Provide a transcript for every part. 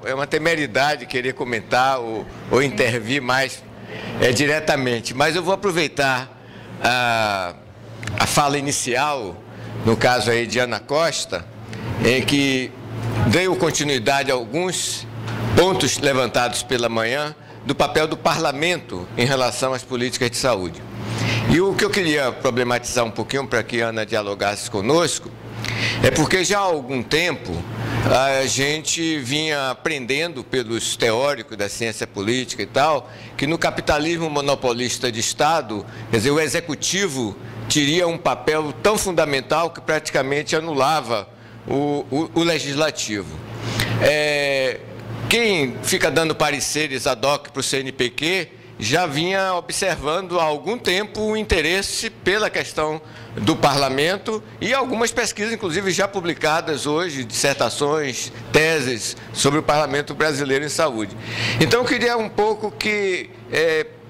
é uma temeridade querer comentar ou intervir mais diretamente, mas eu vou aproveitar a fala inicial, no caso aí de Ana Costa, em que deu continuidade a alguns pontos levantados pela manhã do papel do parlamento em relação às políticas de saúde. E o que eu queria problematizar um pouquinho para que a Ana dialogasse conosco é porque já há algum tempo a gente vinha aprendendo pelos teóricos da ciência política e tal, que no capitalismo monopolista de Estado, quer dizer, o executivo teria um papel tão fundamental que praticamente anulava o legislativo. Quem fica dando pareceres ad hoc para o CNPq já vinha observando há algum tempo o interesse pela questão do parlamento e algumas pesquisas, inclusive, já publicadas hoje, dissertações, teses sobre o parlamento brasileiro em saúde. Então, eu queria um pouco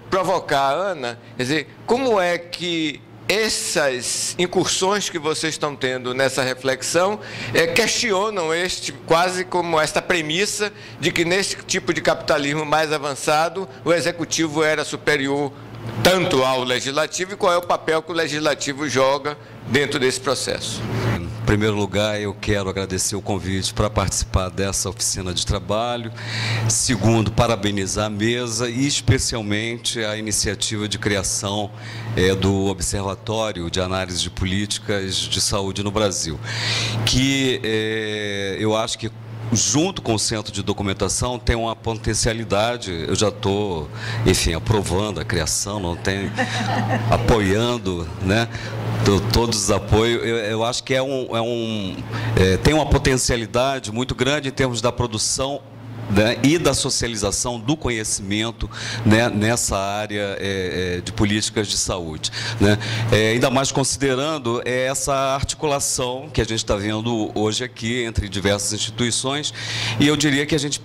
provocar a Ana, quer dizer, como é que essas incursões que vocês estão tendo nessa reflexão questionam quase como esta premissa de que nesse tipo de capitalismo mais avançado o executivo era superior tanto ao legislativo e qual é o papel que o legislativo joga dentro desse processo. Em primeiro lugar, eu quero agradecer o convite para participar dessa oficina de trabalho. Segundo, parabenizar a mesa e especialmente a iniciativa de criação do Observatório de Análise de Políticas de Saúde no Brasil, que eu acho que junto com o Centro de Documentação tem uma potencialidade. Eu já estou, enfim, aprovando a criação, não tem apoiando, né? Todos os apoios. Eu acho que tem uma potencialidade muito grande em termos da produção, né, e da socialização do conhecimento, né, nessa área de políticas de saúde, né? Ainda mais considerando essa articulação que a gente está vendo hoje aqui entre diversas instituições, e eu diria que a gente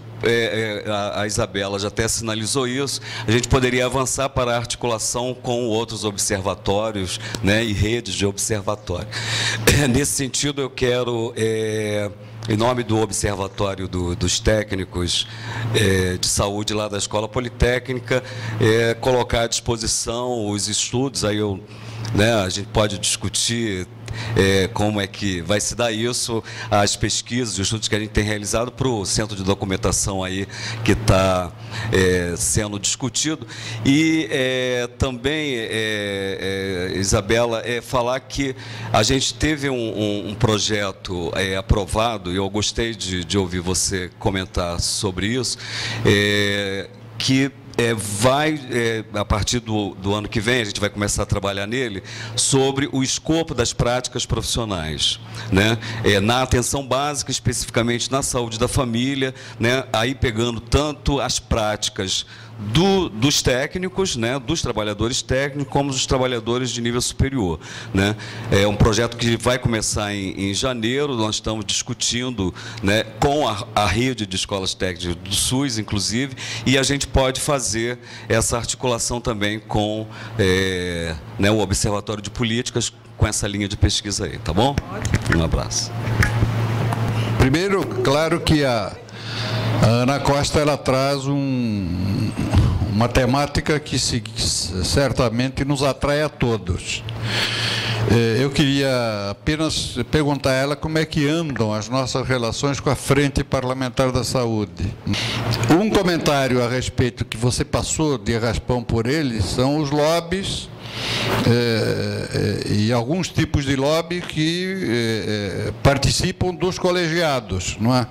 a Isabela já até sinalizou isso, a gente poderia avançar para a articulação com outros observatórios, né, e redes de observatório. Nesse sentido, eu quero, em nome do Observatório dos Técnicos de Saúde lá da Escola Politécnica, colocar à disposição os estudos. Aí a gente pode discutir como é que vai se dar isso, as pesquisas, os estudos que a gente tem realizado para o Centro de Documentação aí que está sendo discutido. E também, Isabela, falar que a gente teve um projeto aprovado, e eu gostei de ouvir você comentar sobre isso, que vai, a partir do ano que vem, a gente vai começar a trabalhar nele, sobre o escopo das práticas profissionais, né? Na atenção básica, especificamente na saúde da família, né? Aí pegando tanto as práticas dos técnicos, né, dos trabalhadores técnicos, como dos trabalhadores de nível superior, né? É um projeto que vai começar em janeiro. Nós estamos discutindo, né, com a rede de escolas técnicas do SUS, inclusive, e a gente pode fazer essa articulação também com né, o Observatório de Políticas, com essa linha de pesquisa aí, tá bom? Um abraço. Primeiro, claro que a Ana Costa ela traz uma temática que certamente nos atrai a todos. Eu queria apenas perguntar a ela como é que andam as nossas relações com a Frente Parlamentar da Saúde. Um comentário a respeito que você passou de raspão por eles são os lobbies e alguns tipos de lobby que participam dos colegiados, não é?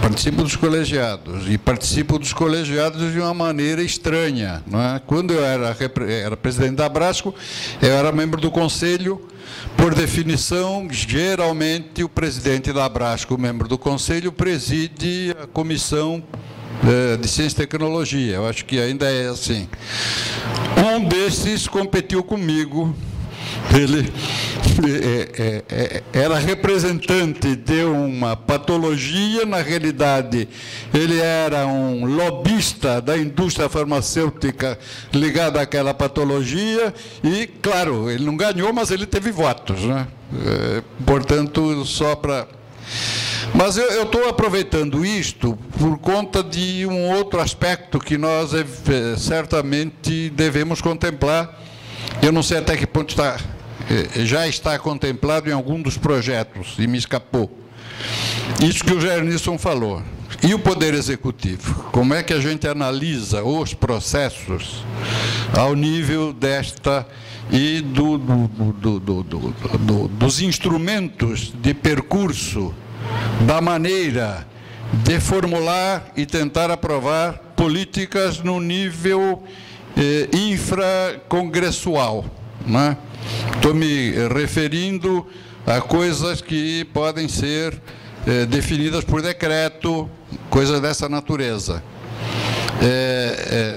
Participo dos colegiados, e participo dos colegiados de uma maneira estranha, não é? Quando eu era presidente da Abrasco, eu era membro do conselho. Por definição, geralmente o presidente da Abrasco, o membro do conselho, preside a comissão de Ciência e Tecnologia. Eu acho que ainda é assim. Um desses competiu comigo. Ele era representante de uma patologia. Na realidade, ele era um lobista da indústria farmacêutica ligado àquela patologia e, claro, ele não ganhou, mas ele teve votos, né? Portanto, só para Mas eu estou aproveitando isto por conta de um outro aspecto que nós certamente devemos contemplar. Eu não sei até que ponto já está contemplado em algum dos projetos, e me escapou. Isso que o Gernisson falou. E o Poder Executivo? Como é que a gente analisa os processos ao nível desta e dos instrumentos de percurso, da maneira de formular e tentar aprovar políticas no nível infracongressual, né? Estou me referindo a coisas que podem ser definidas por decreto, coisas dessa natureza.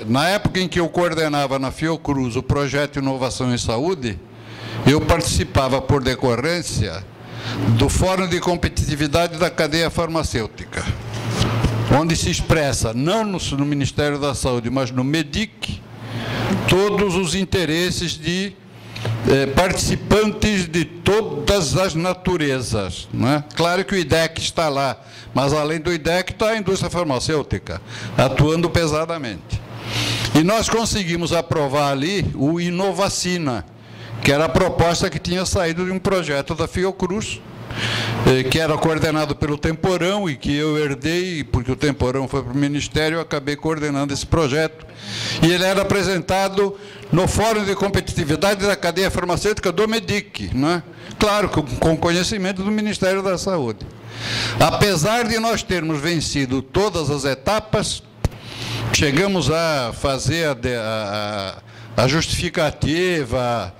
Na época em que eu coordenava na Fiocruz o projeto de inovação em saúde, eu participava por decorrência do Fórum de Competitividade da Cadeia Farmacêutica, onde se expressa, não no Ministério da Saúde, mas no MEDIC, todos os interesses de participantes de todas as naturezas, né? Claro que o IDEC está lá, mas além do IDEC está a indústria farmacêutica, atuando pesadamente. E nós conseguimos aprovar ali o Inovacina, que era a proposta que tinha saído de um projeto da Fiocruz, que era coordenado pelo Temporão e que eu herdei, porque o Temporão foi para o Ministério, eu acabei coordenando esse projeto. E ele era apresentado no Fórum de Competitividade da Cadeia Farmacêutica do MEDIC, né? Claro, com conhecimento do Ministério da Saúde. Apesar de nós termos vencido todas as etapas, chegamos a fazer a justificativa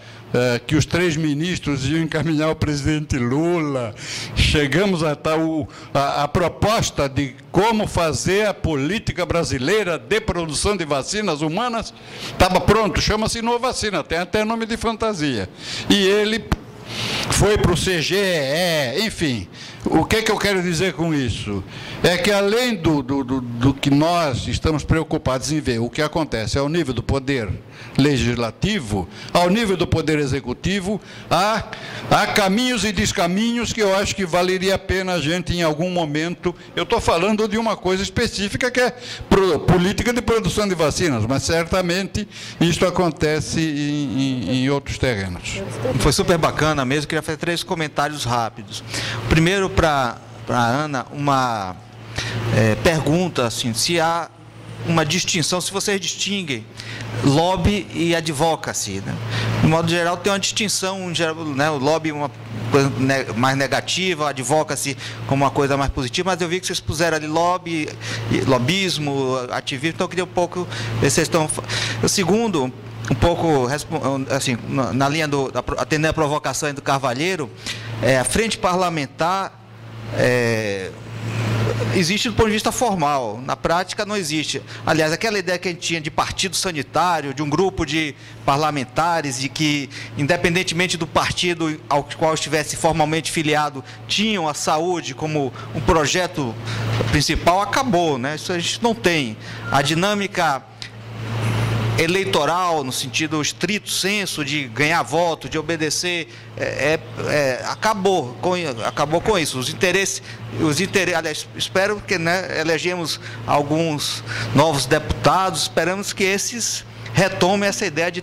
que os 3 ministros iam encaminhar ao presidente Lula, chegamos a proposta de como fazer a política brasileira de produção de vacinas humanas, estava pronto, chama-se Inovacina, tem até nome de fantasia. E ele foi para o CGE, enfim. O que eu quero dizer com isso? É que além do que nós estamos preocupados em ver o que acontece ao nível do poder legislativo, ao nível do poder executivo, há caminhos e descaminhos que eu acho que valeria a pena a gente, em algum momento, eu estou falando de uma coisa específica que é política de produção de vacinas, mas certamente isso acontece em outros terrenos. Foi super bacana mesmo, queria fazer 3 comentários rápidos. Primeiro, para a Ana, uma pergunta, assim, se há uma distinção, se vocês distinguem lobby e advocacy, né? De modo geral, tem uma distinção, né? O lobby é uma coisa mais negativa, a advocacy como uma coisa mais positiva, mas eu vi que vocês puseram ali lobismo, ativismo, então eu queria um pouco ver se vocês estão... O segundo, um pouco, assim, na linha atendendo a provocação do Carvalheiro, a frente parlamentar existe do ponto de vista formal, na prática não existe. Aliás, aquela ideia que a gente tinha de partido sanitário, de um grupo de parlamentares e que, independentemente do partido ao qual estivesse formalmente filiado, tinham a saúde como um projeto principal, acabou, né? Isso a gente não tem. A dinâmica eleitoral, no sentido estrito senso de ganhar voto, de obedecer, acabou com isso. Os interesses, aliás, espero que, né, elegemos alguns novos deputados, esperamos que esses retomem essa ideia de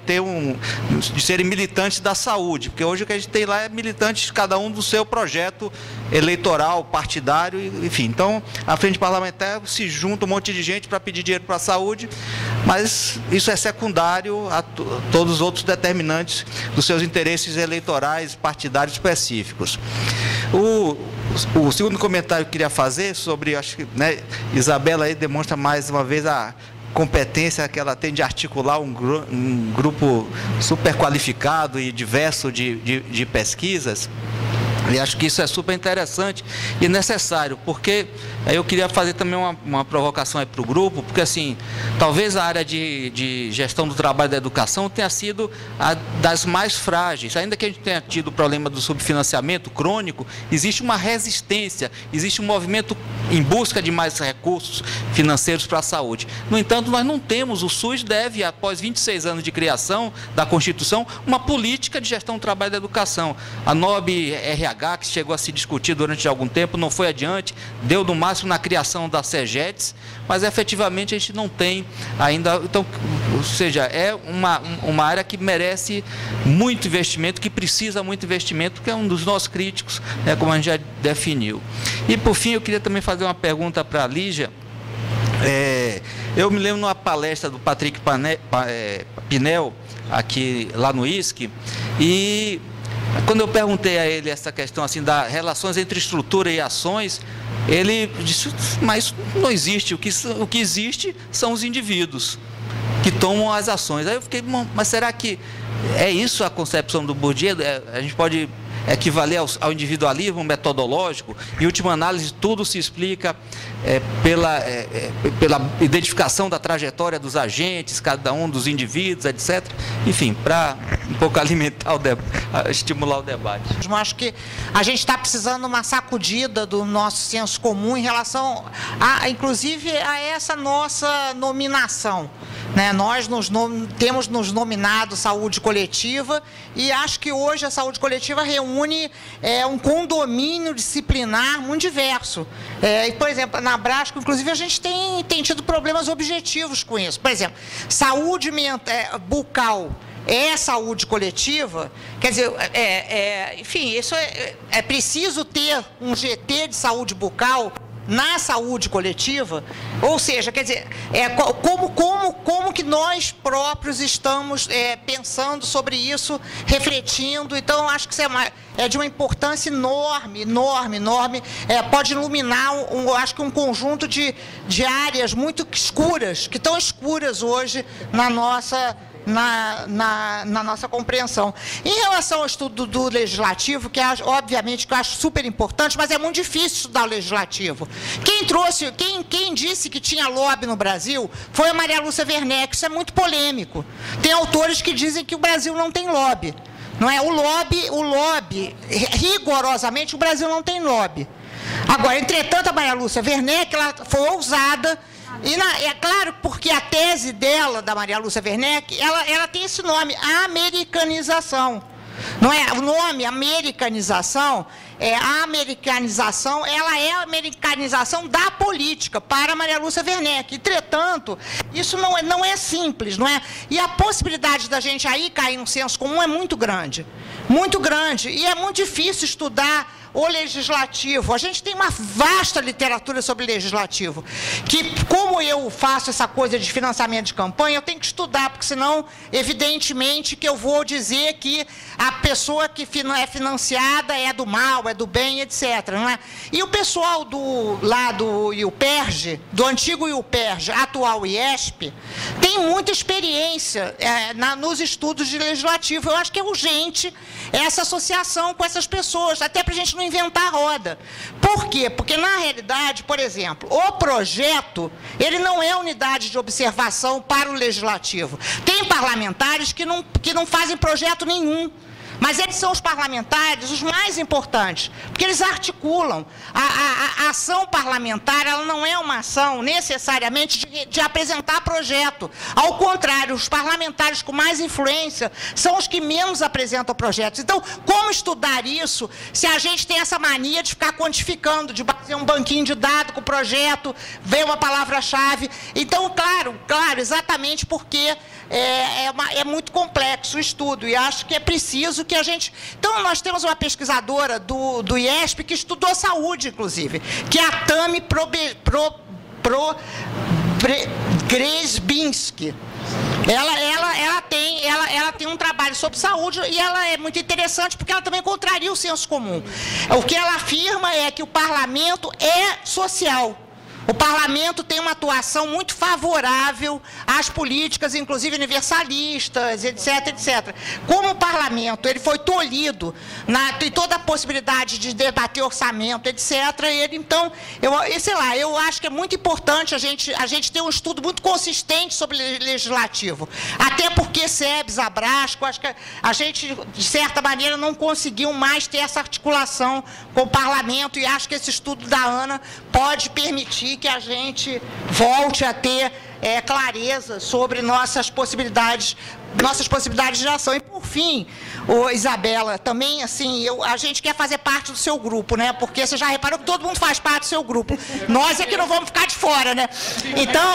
serem militantes da saúde, porque hoje o que a gente tem lá é militantes, cada um do seu projeto eleitoral, partidário, enfim. Então, a frente parlamentar se junta um monte de gente para pedir dinheiro para a saúde, mas isso é secundário a todos os outros determinantes dos seus interesses eleitorais, partidários específicos. O segundo comentário que eu queria fazer sobre, acho que, né, Isabela aí demonstra mais uma vez a competência que ela tem de articular um grupo super qualificado e diverso de pesquisas. E acho que isso é super interessante e necessário, porque eu queria fazer também uma provocação aí para o grupo, porque assim, talvez a área de gestão do trabalho e da educação tenha sido a das mais frágeis. Ainda que a gente tenha tido o problema do subfinanciamento crônico, existe uma resistência, existe um movimento em busca de mais recursos financeiros para a saúde. No entanto, nós não temos, o SUS deve, após 26 anos de criação da Constituição, uma política de gestão do trabalho e da educação. A NOB RH IDH, que chegou a se discutir durante algum tempo, não foi adiante, deu no máximo na criação da CEGEDS, mas efetivamente a gente não tem ainda, então, ou seja, é uma área que merece muito investimento, que precisa muito investimento, que é um dos nossos críticos, né, como a gente já definiu. E por fim, eu queria também fazer uma pergunta para a Lígia. Eu me lembro numa palestra do Patrick Pinel, aqui lá no ISC, e quando eu perguntei a ele essa questão assim das relações entre estrutura e ações, ele disse, mas não existe, o que existe são os indivíduos que tomam as ações. Aí eu fiquei, mas será que é isso a concepção do Bourdieu? A gente pode equivaler ao individualismo metodológico? Em última análise, tudo se explica pela identificação da trajetória dos agentes, cada um dos indivíduos, etc. Enfim, para um pouco alimentar estimular o debate. Eu acho que a gente está precisando de uma sacudida do nosso senso comum em relação, inclusive, a essa nossa nominação. Né? Nós temos nos nominado saúde coletiva e acho que hoje a saúde coletiva reúne um condomínio disciplinar muito diverso. E, por exemplo, na Abrasco, inclusive, a gente tem tido problemas objetivos com isso. Por exemplo, saúde bucal é saúde coletiva, quer dizer, enfim, isso é preciso ter um GT de saúde bucal na saúde coletiva, ou seja, quer dizer, como que nós próprios estamos pensando sobre isso, refletindo. Então, acho que isso é de uma importância enorme, pode iluminar, acho que um conjunto de áreas muito escuras, que estão escuras hoje na nossa compreensão. Em relação ao estudo do legislativo, que obviamente que eu acho super importante, mas é muito difícil estudar o legislativo. Quem disse que tinha lobby no Brasil foi a Maria Lúcia Werneck. Isso é muito polêmico. Tem autores que dizem que o Brasil não tem lobby. Não é? O lobby, rigorosamente, o Brasil não tem lobby. Agora, entretanto, a Maria Lúcia Werneck, ela foi ousada. E é claro, porque a tese dela, da Maria Lúcia Werneck, ela tem esse nome, americanização. Não é? O nome americanização, ela é a americanização da política para Maria Lúcia Werneck. Entretanto, isso não é simples, não é? E a possibilidade da gente aí cair no senso comum é muito grande. Muito grande. E é muito difícil estudar o legislativo. A gente tem uma vasta literatura sobre legislativo, que, como eu faço essa coisa de financiamento de campanha, eu tenho que estudar, porque senão, evidentemente, que eu vou dizer que a pessoa que é financiada é do mal, é do bem, etc. Não é? E o pessoal do IUPERJ, do antigo IUPERJ, atual IESP, tem muita experiência nos estudos de legislativo. Eu acho que é urgente essa associação com essas pessoas, até para a gente não inventar a roda. Por quê? Porque, na realidade, por exemplo, o projeto, ele não é unidade de observação para o legislativo. Tem parlamentares que não fazem projeto nenhum. Mas eles são os parlamentares os mais importantes, porque eles articulam. A ação parlamentar, ela não é uma ação necessariamente de apresentar projeto. Ao contrário, os parlamentares com mais influência são os que menos apresentam projetos. Então, como estudar isso se a gente tem essa mania de ficar quantificando, de fazer um banquinho de dados com o projeto, ver uma palavra-chave? Então, claro, exatamente porque é muito complexo o estudo, e acho que é preciso que a gente... Então, nós temos uma pesquisadora do IESP que estudou saúde, inclusive, que é a Tami Grzebinski. Ela tem um trabalho sobre saúde e ela é muito interessante porque ela também contraria o senso comum. O que ela afirma é que o parlamento é social. O parlamento tem uma atuação muito favorável às políticas, inclusive universalistas, etc, etc. Como o parlamento ele foi tolhido em toda a possibilidade de debater orçamento, etc, então, eu acho que é muito importante a gente ter um estudo muito consistente sobre legislativo. Até porque SEBS, Abrasco, acho que a gente, de certa maneira, não conseguiu mais ter essa articulação com o parlamento, e acho que esse estudo da Ana pode permitir que a gente volte a ter clareza sobre nossas possibilidades nossas possibilidades de ação. E, por fim, Isabela, também, assim, a gente quer fazer parte do seu grupo, né? Porque você já reparou que todo mundo faz parte do seu grupo. Nós é que não vamos ficar de fora, né? Então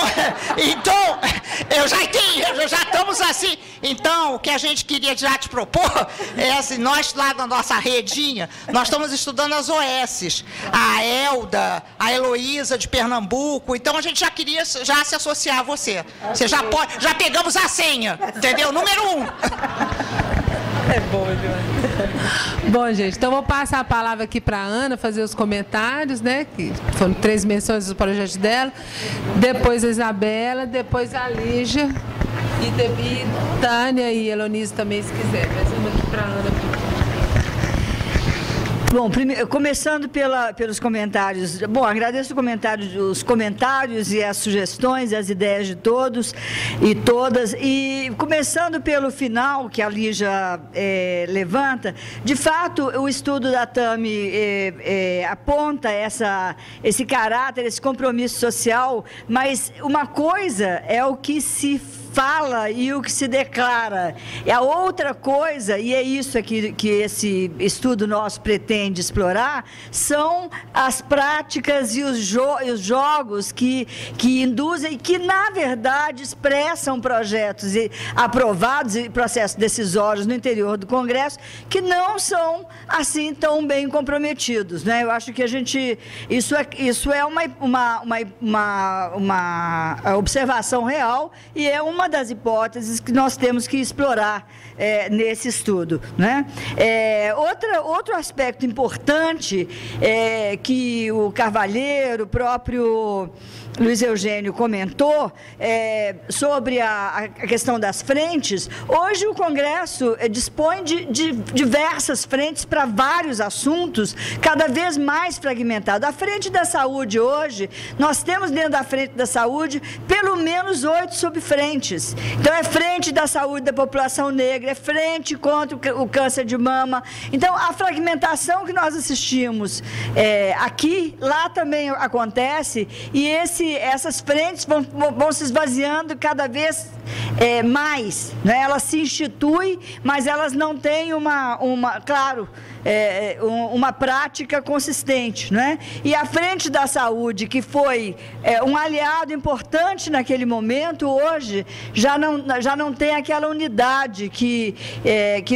eu já entendi, já estamos assim. Então, o que a gente queria já te propor é assim, nós lá na nossa redinha, nós estamos estudando as OSs, a Elda, a Heloísa de Pernambuco, então a gente já queria já se associar a você. Você já pode, já pegamos a senha, entendeu? Número 1. É bom demais. Bom, gente, então vou passar a palavra aqui para a Ana fazer os comentários, né? Que foram 3 menções do projeto dela. Depois a Isabela, depois a Lígia e Tânia e Elonise também, se quiser. Mas vamos aqui para a Ana. Bom, começando pelos comentários. Bom, agradeço os comentários e as sugestões, as ideias de todos e todas. E começando pelo final, que a Lígia levanta, de fato, o estudo da Tami aponta esse caráter, esse compromisso social, mas uma coisa é o que se fala e o que se declara. E a outra coisa, e é isso aqui que esse estudo nosso pretende explorar, são as práticas e os jogos que induzem, que na verdade expressam projetos aprovados e processos decisórios no interior do Congresso, que não são assim tão bem comprometidos, né? Eu acho que isso é uma observação real e é uma das hipóteses que nós temos que explorar nesse estudo, né? Outro aspecto importante que o Carvalheiro, o próprio Luiz Eugênio comentou sobre a questão das frentes. Hoje o Congresso dispõe de diversas frentes para vários assuntos, cada vez mais fragmentado. A frente da saúde hoje, nós temos dentro da frente da saúde pelo menos 8 subfrentes. Então é frente da saúde da população negra, é frente contra o câncer de mama. Então a fragmentação que nós assistimos aqui, lá também acontece, e essas frentes vão se esvaziando cada vez mais, né? Elas se instituem, mas elas não têm uma prática consistente, né? E a frente da saúde, que foi um aliado importante naquele momento, hoje já não tem aquela unidade que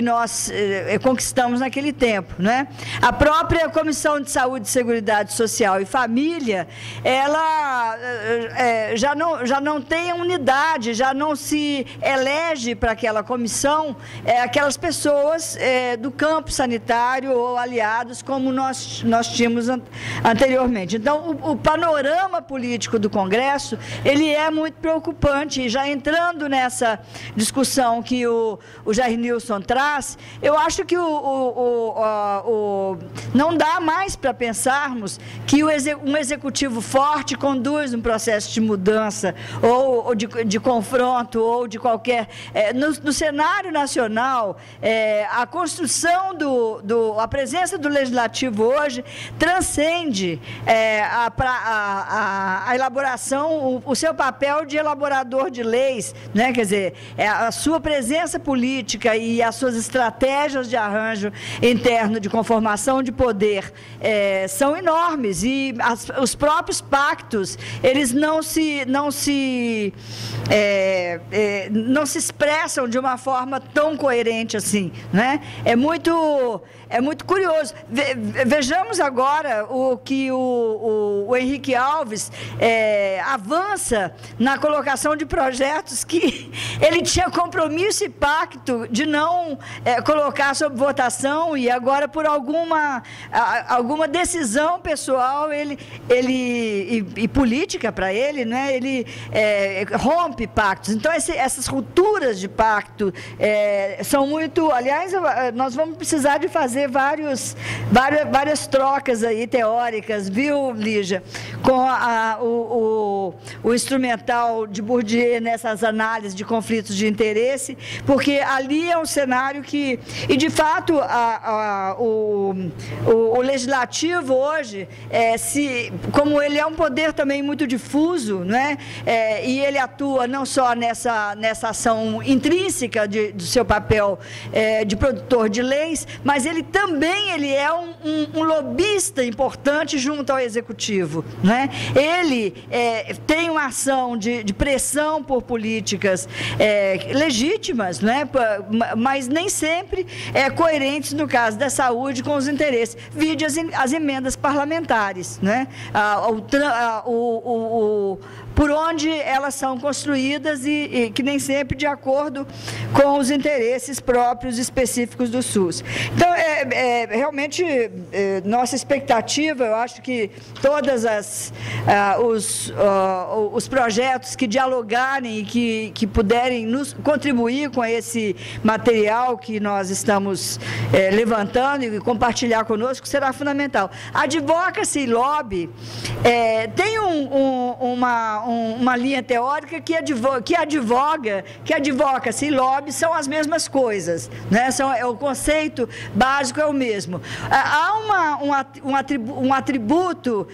nós conquistamos naquele tempo, né? A própria Comissão de Saúde, Seguridade Social e Família, ela já não tem unidade, já não se elege para aquela comissão aquelas pessoas do campo sanitário ou aliados como nós tínhamos anteriormente. Então, o panorama político do Congresso, ele é muito preocupante. E já entrando nessa discussão que o Jair Nilson traz, eu acho que não dá mais para pensarmos que um executivo forte conduz um processo de mudança ou de confronto ou de qualquer... No cenário nacional, a construção a presença do Legislativo hoje transcende a elaboração, o seu papel de elaborador de leis, né? Quer dizer, a sua presença política e as suas estratégias de arranjo interno de conformação de poder são enormes, e os próprios pactos, eles não se expressam de uma forma tão coerente assim, né? É muito curioso. Vejamos agora o que o Henrique Alves avança na colocação de projetos que ele tinha compromisso e pacto de não colocar sob votação, e agora por alguma decisão pessoal e política para ele, né, ele rompe pactos. Então essas rupturas de pacto são muito... Aliás, nós vamos precisar de fazer várias trocas aí teóricas, viu, Lígia, com o instrumental de Bourdieu nessas análises de conflitos de interesse, porque ali é um cenário que... E, de fato, o legislativo hoje, como ele é um poder também muito difuso, né, e ele atua não só nessa ação intrínseca do seu papel de produtor de leis, mas ele também é um lobista importante junto ao executivo, né? Ele tem uma ação de pressão por políticas legítimas, né? Mas nem sempre coerentes no caso da saúde com os interesses. Vide as emendas parlamentares, né? Por onde elas são construídas e que nem sempre de acordo com os interesses próprios específicos do SUS. Então, realmente, nossa expectativa, eu acho que todos os projetos que dialogarem e que puderem nos contribuir com esse material que nós estamos levantando e compartilhar conosco, será fundamental. Advocacy Lobby tem uma linha teórica que advocacy e lobby são as mesmas coisas, né? O conceito básico é o mesmo. Há um atributo,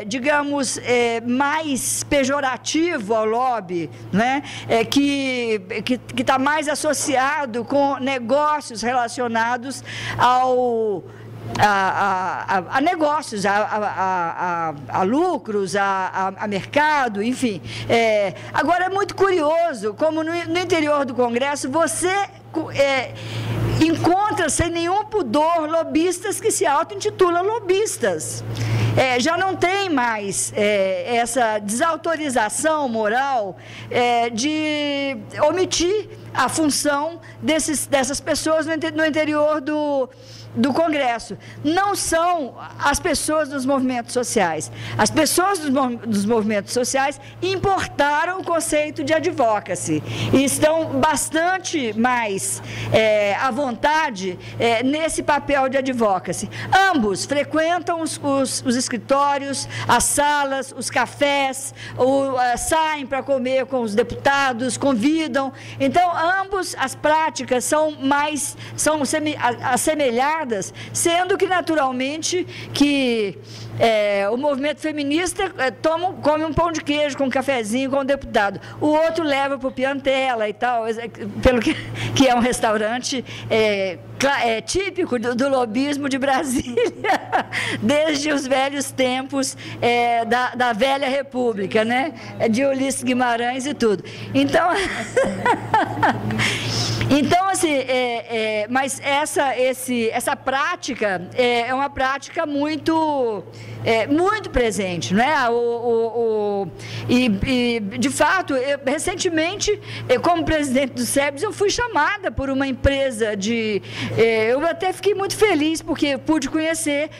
digamos, mais pejorativo ao lobby, né? Que está mais associado com negócios relacionados a negócios, a lucros, a mercado, enfim. Agora, é muito curioso como no interior do Congresso você encontra sem nenhum pudor lobistas que se auto-intitulam lobistas. Já não tem mais essa desautorização moral de omitir a função dessas pessoas no interior do Congresso. Não são as pessoas dos movimentos sociais. As pessoas dos movimentos sociais importaram o conceito de advocacy e estão bastante mais à vontade nesse papel de advocacy. Ambos frequentam os escritórios, as salas, os cafés, saem para comer com os deputados, convidam. Então, ambos as práticas são assemelhadas, sendo que, naturalmente, que o movimento feminista come um pão de queijo com um cafezinho com o deputado. O outro leva para o Piantella e tal, pelo que é um restaurante típico do lobismo de Brasília, desde os velhos tempos da velha república, né? De Ulisses Guimarães e tudo. Então, assim, mas essa prática é uma prática muito presente, não é? E de fato, recentemente, como presidente do SEBS, eu fui chamada por uma empresa eu até fiquei muito feliz, porque pude conhecer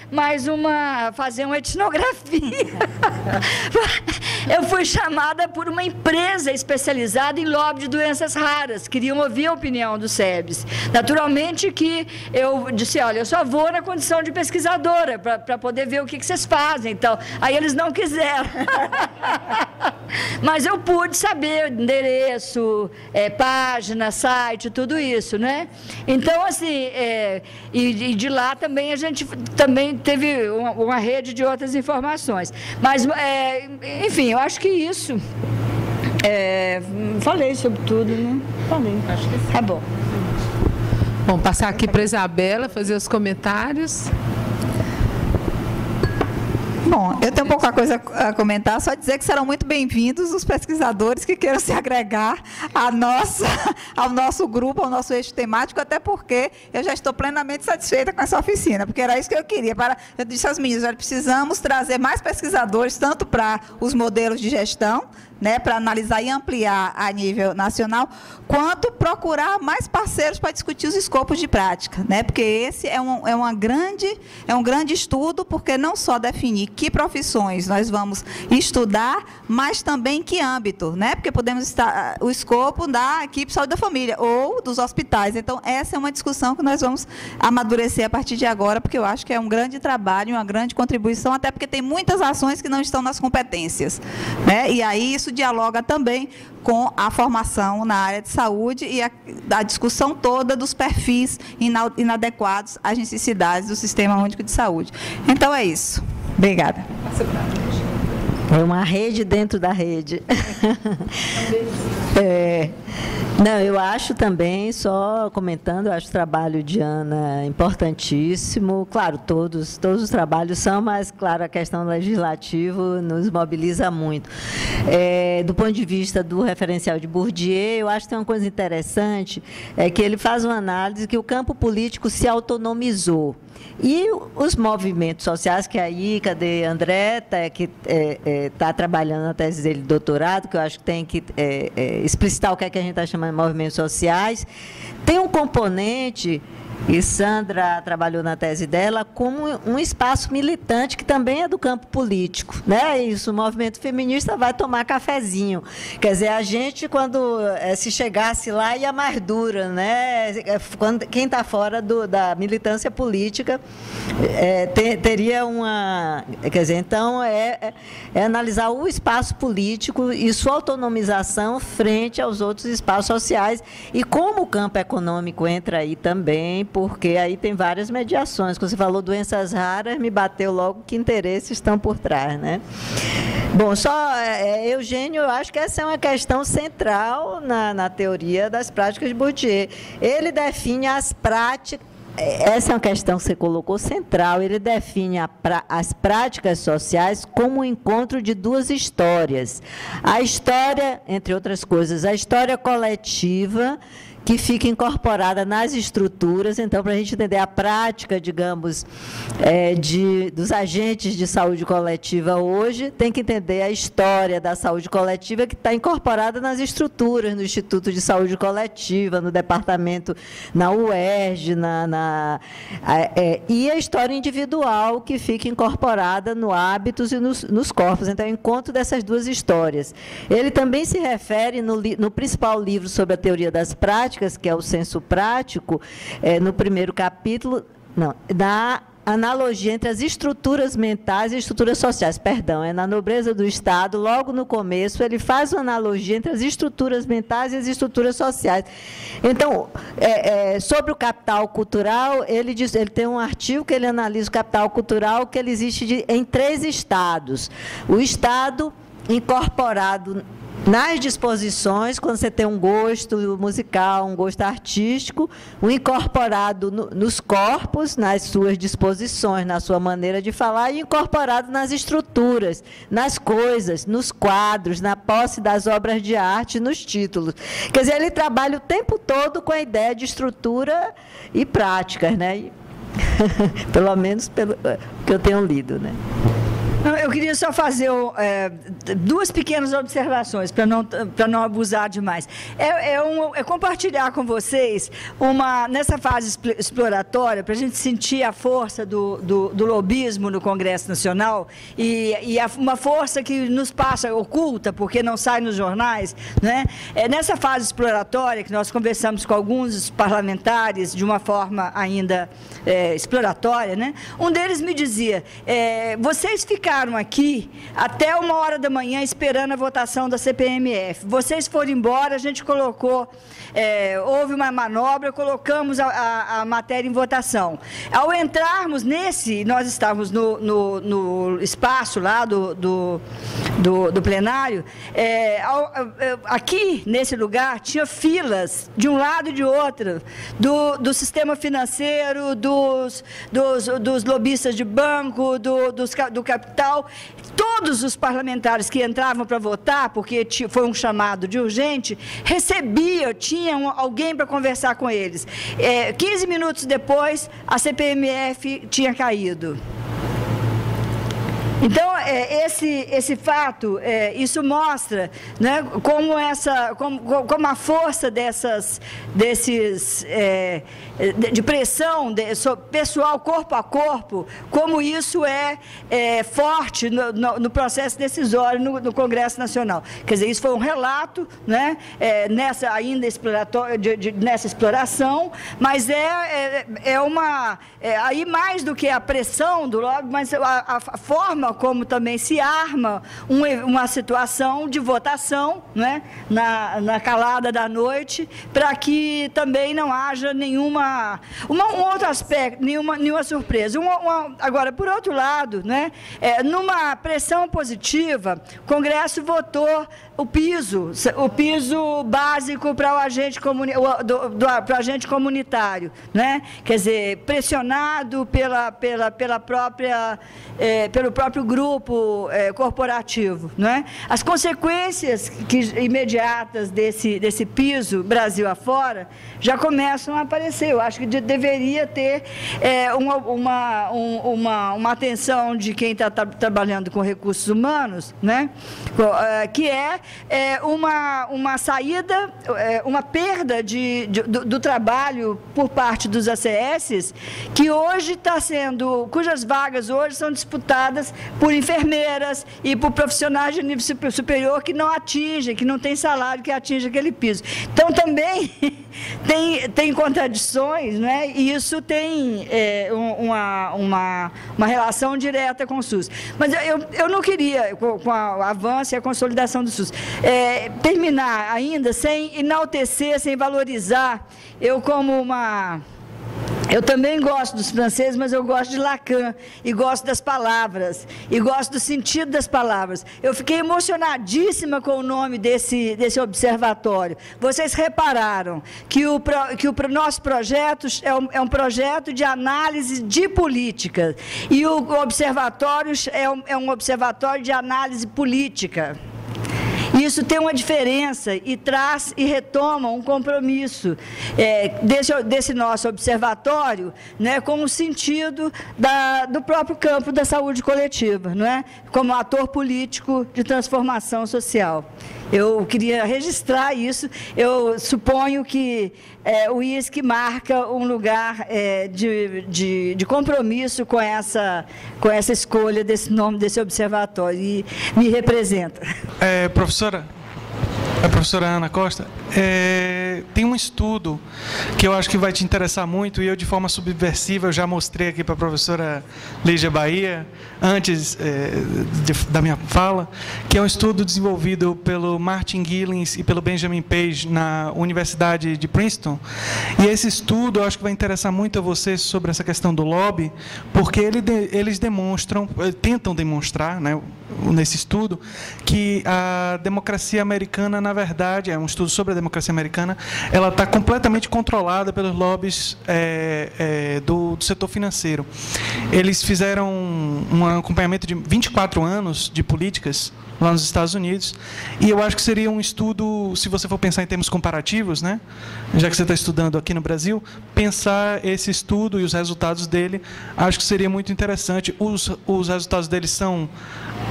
fazer uma etnografia. Eu fui chamada por uma empresa especializada em lobby de doenças raras, queriam ouvir a opinião do SEBS. Naturalmente que eu disse, olha, eu só vou na condição de pesquisadora, para poder ver o que vocês fazem. Então, aí eles não quiseram. Mas eu pude saber endereço, página, site, tudo isso, né? Então, assim, e de lá também a gente também teve uma rede de outras informações. Mas, enfim, eu acho que isso... falei sobre tudo, né? Falei. Acho que sim. Tá bom. Vamos passar aqui para a Isabela, fazer os comentários. Bom, eu tenho pouca coisa a comentar, só dizer que serão muito bem-vindos os pesquisadores que queiram se agregar ao nosso grupo, ao nosso eixo temático, até porque eu já estou plenamente satisfeita com essa oficina, porque era isso que eu queria. Eu disse aos meninos, precisamos trazer mais pesquisadores, tanto para os modelos de gestão, né, para analisar e ampliar a nível nacional, quanto procurar mais parceiros para discutir os escopos de prática, né, porque esse é um grande estudo, porque não só definir que profissões nós vamos estudar, mas também que âmbito, né, porque podemos estar o escopo da equipe de saúde da família ou dos hospitais. Então, essa é uma discussão que nós vamos amadurecer a partir de agora, porque eu acho que é um grande trabalho, uma grande contribuição, até porque tem muitas ações que não estão nas competências, né? E aí isso dialoga também com a formação na área de saúde e a discussão toda dos perfis inadequados às necessidades do Sistema Único de Saúde. Então, é isso. Obrigada. É uma rede dentro da rede. Não, eu acho também, só comentando, eu acho o trabalho de Ana importantíssimo. Claro, todos os trabalhos são, mas, claro, a questão legislativa nos mobiliza muito. Do ponto de vista do referencial de Bourdieu, eu acho que tem uma coisa interessante, é que ele faz uma análise que o campo político se autonomizou. E os movimentos sociais, que aí, cadê André, que está trabalhando na tese dele de doutorado, que eu acho que tem que explicitar o que é que a gente está chamando de movimentos sociais, tem um componente, e Sandra trabalhou na tese dela, como um espaço militante que também é do campo político, né? Isso, o movimento feminista vai tomar cafezinho. Quer dizer, a gente, quando se chegasse lá, ia mais dura, né? Quem está fora da militância política teria uma... Quer dizer, então, é analisar o espaço político e sua autonomização frente aos outros espaços sociais, e como o campo econômico entra aí também, porque aí tem várias mediações. Quando você falou doenças raras, me bateu logo que interesses estão por trás, né? Bom, Eugênio, eu acho que essa é uma questão central na teoria das práticas de Bourdieu. Ele define as práticas, essa é uma questão que você colocou central, ele define as práticas sociais como um encontro de duas histórias. A história, entre outras coisas, a história coletiva, que fica incorporada nas estruturas. Então, para a gente entender a prática, digamos, dos agentes de saúde coletiva hoje, tem que entender a história da saúde coletiva que está incorporada nas estruturas, no Instituto de Saúde Coletiva, no departamento, na UERJ, e a história individual que fica incorporada no hábitos e nos corpos. Então, é o encontro dessas duas histórias. Ele também se refere, no principal livro sobre a teoria das práticas, que é o Senso Prático, no primeiro capítulo, da analogia entre as estruturas mentais e estruturas sociais. Perdão, na Nobreza do Estado, logo no começo, ele faz uma analogia entre as estruturas mentais e as estruturas sociais. Então, sobre o capital cultural, ele tem um artigo que ele analisa o capital cultural, que ele existe em 3 estados. O estado incorporado nas disposições, quando você tem um gosto musical, um gosto artístico, o incorporado nos corpos, nas suas disposições, na sua maneira de falar, e incorporado nas estruturas, nas coisas, nos quadros, na posse das obras de arte, nos títulos. Quer dizer, ele trabalha o tempo todo com a ideia de estrutura e práticas, né? Pelo menos pelo que eu tenho lido, né? Eu queria só fazer 2 pequenas observações, para não abusar demais. Compartilhar com vocês, nessa fase exploratória, para a gente sentir a força do lobismo no Congresso Nacional, e uma força que nos passa oculta, porque não sai nos jornais, né? Nessa fase exploratória, que nós conversamos com alguns parlamentares, de uma forma ainda exploratória, né? Um deles me dizia, vocês ficaram aqui até 1h da manhã esperando a votação da CPMF. Vocês foram embora, a gente colocou, houve uma manobra, colocamos a matéria em votação. Ao entrarmos nós estávamos no espaço lá do plenário, aqui nesse lugar tinha filas de um lado e de outro, do sistema financeiro, dos lobistas de banco, do capital. Todos os parlamentares que entravam para votar, porque foi um chamado de urgente, tinham alguém para conversar com eles. 15 minutos depois, a CPMF tinha caído. Então, esse fato, isso mostra, né, como a força de pressão pessoal corpo a corpo, como isso é forte no processo decisório no Congresso Nacional. Quer dizer, isso foi um relato, né, nessa exploração, mas aí mais do que a pressão do lobby, mas a forma como também se arma uma situação de votação, né, na calada da noite, para que também não haja um outro aspecto, nenhuma surpresa. Agora, por outro lado, né, numa pressão positiva, o Congresso votou o piso básico para o agente comunitário, né? Quer dizer, pressionado pelo próprio grupo corporativo, né? As consequências imediatas desse piso Brasil afora já começam a aparecer. Eu acho que deveria ter uma atenção de quem está trabalhando com recursos humanos, né? Que uma saída, uma perda do trabalho por parte dos ACS, que hoje cujas vagas hoje são disputadas por enfermeiras e por profissionais de nível superior que não tem salário que atinge aquele piso. Então, também tem contradições, né? E isso tem uma relação direta com o SUS. Mas eu não queria, com o avanço e a consolidação do SUS, terminar ainda sem enaltecer, sem valorizar, eu também gosto dos franceses, mas eu gosto de Lacan, e gosto das palavras, e gosto do sentido das palavras. Eu fiquei emocionadíssima com o nome desse observatório. Vocês repararam que o nosso projeto é um projeto de análise de política, e o observatório é um observatório de análise política. Isso tem uma diferença e traz e retoma um compromisso desse nosso observatório, né, com o sentido do próprio campo da saúde coletiva, não é? Como ator político de transformação social. Eu queria registrar isso. Eu suponho que o ISC marca um lugar de compromisso com essa escolha desse nome desse observatório e me representa. A professora Ana Costa, tem um estudo que eu acho que vai te interessar muito, e eu, de forma subversiva, eu já mostrei aqui para a professora Lígia Bahia, antes da minha fala, que é um estudo desenvolvido pelo Martin Gillens e pelo Benjamin Page na Universidade de Princeton. E esse estudo eu acho que vai interessar muito a vocês sobre essa questão do lobby, porque eles tentam demonstrar, né, nesse estudo, que a democracia americana, na verdade, é um estudo sobre a democracia americana, ela está completamente controlada pelos lobbies do setor financeiro. Eles fizeram um acompanhamento de 24 anos de políticas lá nos Estados Unidos, e eu acho que seria um estudo, se você for pensar em termos comparativos, né, já que você está estudando aqui no Brasil, pensar esse estudo e os resultados dele, acho que seria muito interessante. Os resultados dele são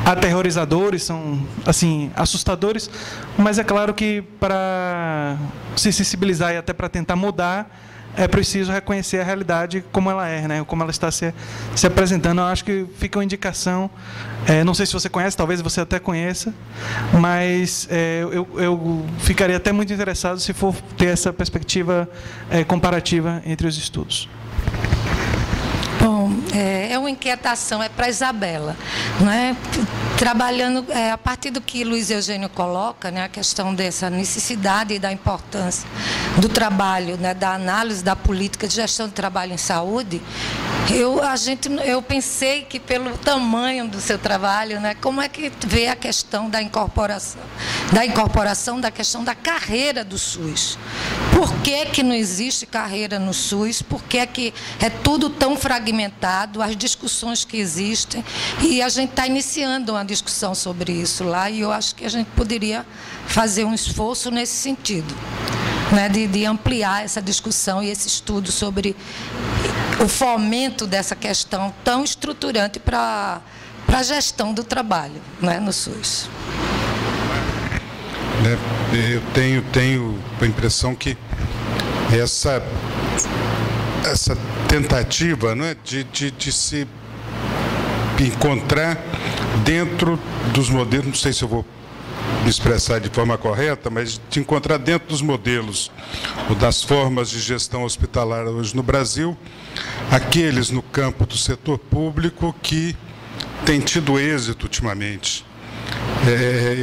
aterrorizadores, são, assim, assustadores, mas é claro que para se sensibilizar e até para tentar mudar, é preciso reconhecer a realidade como ela é, né? Como ela está se apresentando. Eu acho que fica uma indicação, não sei se você conhece, talvez você até conheça, mas eu ficaria até muito interessado se for ter essa perspectiva comparativa entre os estudos. Bom, é uma inquietação, para a Isabela, não é? Trabalhando a partir do que Luiz Eugênio coloca, né, a questão dessa necessidade e da importância do trabalho, né, da análise da política de gestão de trabalho em saúde. Eu pensei que pelo tamanho do seu trabalho, né, como é que vê a questão da incorporação da questão da carreira do SUS? Por que não existe carreira no SUS? Por que é tudo tão fragmentado, as discussões que existem? E a gente está iniciando uma discussão sobre isso lá, e eu acho que a gente poderia fazer um esforço nesse sentido, né, de ampliar essa discussão e esse estudo sobre o fomento dessa questão tão estruturante para para a gestão do trabalho, né, no SUS. Eu tenho a impressão que essa tentativa, não é, de se encontrar dentro dos modelos, não sei se eu vou me expressar de forma correta, mas de encontrar dentro dos modelos ou das formas de gestão hospitalar hoje no Brasil, aqueles no campo do setor público que têm tido êxito ultimamente.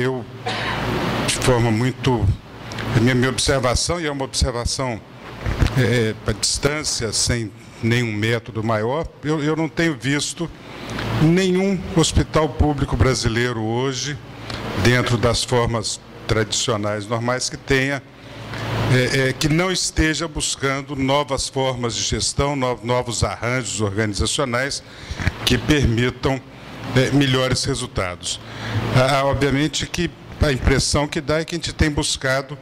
Eu, de forma muito... Minha observação, e é uma observação à distância, sem nenhum método maior, eu não tenho visto nenhum hospital público brasileiro hoje, dentro das formas tradicionais normais, que tenha, que não esteja buscando novas formas de gestão, novos arranjos organizacionais que permitam melhores resultados. Obviamente que a impressão que dá é que a gente tem buscado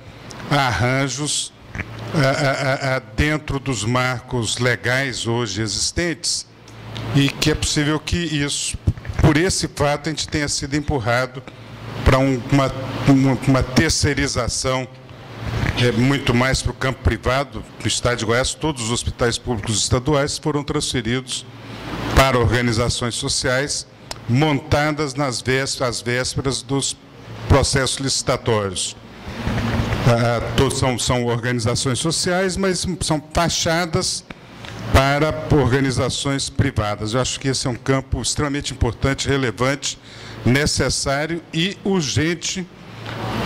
arranjos dentro dos marcos legais hoje existentes, e que é possível que isso, por esse fato, a gente tenha sido empurrado para uma terceirização muito mais para o campo privado. No estado de Goiás, todos os hospitais públicos estaduais foram transferidos para organizações sociais montadas às vésperas dos processos licitatórios. Todos são organizações sociais, mas são taxadas para organizações privadas. Eu acho que esse é um campo extremamente importante, relevante, necessário e urgente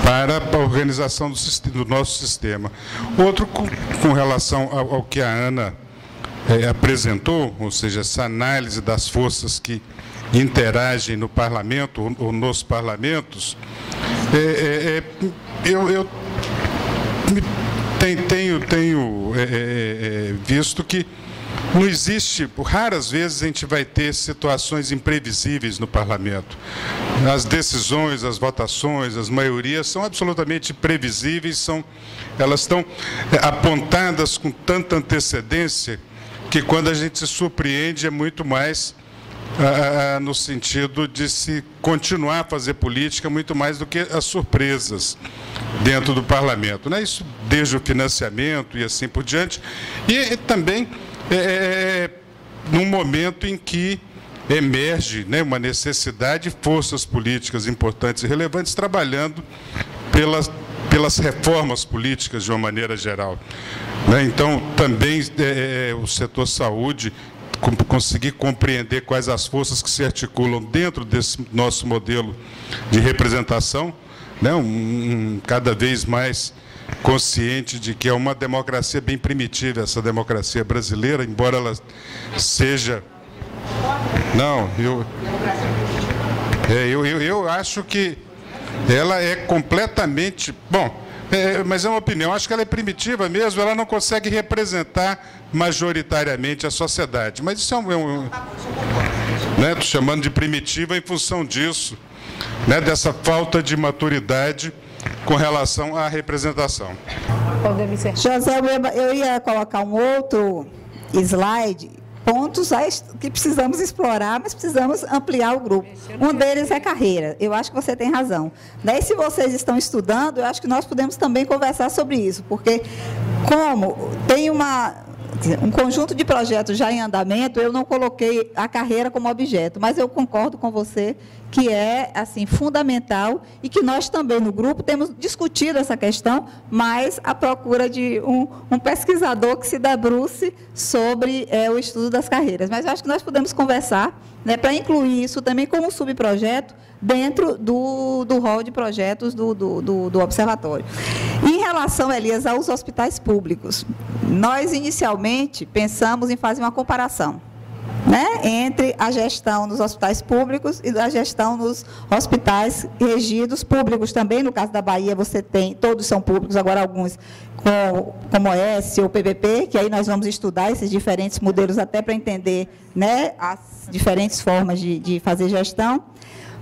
para a organização do nosso sistema. Outro, com relação ao que a Ana apresentou, ou seja, essa análise das forças que interagem no parlamento ou nos parlamentos, eu tenho visto que não existe, raras vezes a gente vai ter situações imprevisíveis no parlamento. As decisões, as votações, as maiorias são absolutamente previsíveis, elas estão apontadas com tanta antecedência que quando a gente se surpreende é muito mais no sentido de se continuar a fazer política, muito mais do que as surpresas dentro do parlamento, né? Isso desde o financiamento e assim por diante, e também num momento em que emerge, né, uma necessidade de forças políticas importantes e relevantes trabalhando pelas reformas políticas de uma maneira geral, né? Então, também o setor saúde, conseguir compreender quais as forças que se articulam dentro desse nosso modelo de representação, né, cada vez mais consciente de que é uma democracia bem primitiva, essa democracia brasileira, embora ela seja... Não, eu acho que ela é completamente... Bom, mas é uma opinião, acho que ela é primitiva mesmo, ela não consegue representar majoritariamente a sociedade. Mas isso né, estou chamando de primitiva em função disso, né, dessa falta de maturidade com relação à representação. José, eu ia colocar um outro slide, pontos que precisamos explorar, mas precisamos ampliar o grupo. Um deles é carreira. Eu acho que você tem razão. Daí, se vocês estão estudando, eu acho que nós podemos também conversar sobre isso, porque como tem um conjunto de projetos já em andamento, eu não coloquei a carreira como objeto, mas eu concordo com você que é assim fundamental e que nós também no grupo temos discutido essa questão, mas à procura de um pesquisador que se debruce sobre o estudo das carreiras. Mas eu acho que nós podemos conversar, né, para incluir isso também como subprojeto dentro do rol de projetos do Observatório. Em relação, Elias, aos hospitais públicos, nós inicialmente pensamos em fazer uma comparação, né, entre a gestão nos hospitais públicos e a gestão nos hospitais regidos públicos também. No caso da Bahia, você tem, todos são públicos, agora alguns como S ou PPP, que aí nós vamos estudar esses diferentes modelos até para entender, né, as diferentes formas de fazer gestão.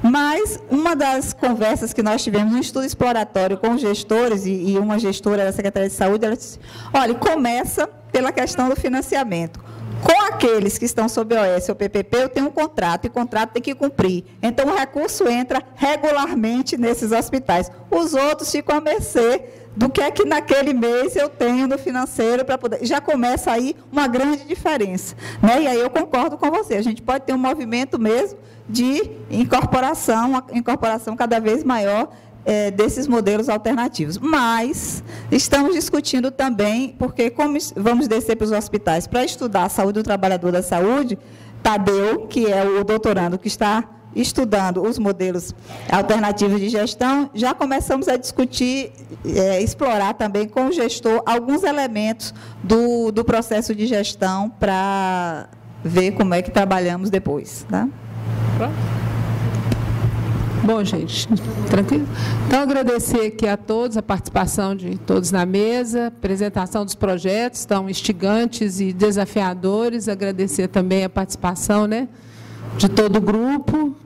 Mas uma das conversas que nós tivemos, um estudo exploratório com gestores, e uma gestora da Secretaria de Saúde, ela disse, olha, começa pela questão do financiamento. Com a aqueles que estão sob OS ou PPP, eu tenho um contrato, e o contrato tem que cumprir. Então, o recurso entra regularmente nesses hospitais. Os outros ficam à mercê do que é que naquele mês eu tenho no financeiro para poder... Já começa aí uma grande diferença, né? E aí eu concordo com você, a gente pode ter um movimento mesmo de incorporação, uma incorporação cada vez maior desses modelos alternativos. Mas estamos discutindo também, porque como vamos descer para os hospitais para estudar a saúde do trabalhador da saúde, Tadeu, que é o doutorando que está estudando os modelos alternativos de gestão, já começamos a discutir, explorar também com o gestor alguns elementos do processo de gestão para ver como é que trabalhamos depois. Tá? Bom, gente, tranquilo? Então, agradecer aqui a todos, a participação de todos na mesa, apresentação dos projetos, tão instigantes e desafiadores, agradecer também a participação, né, de todo o grupo.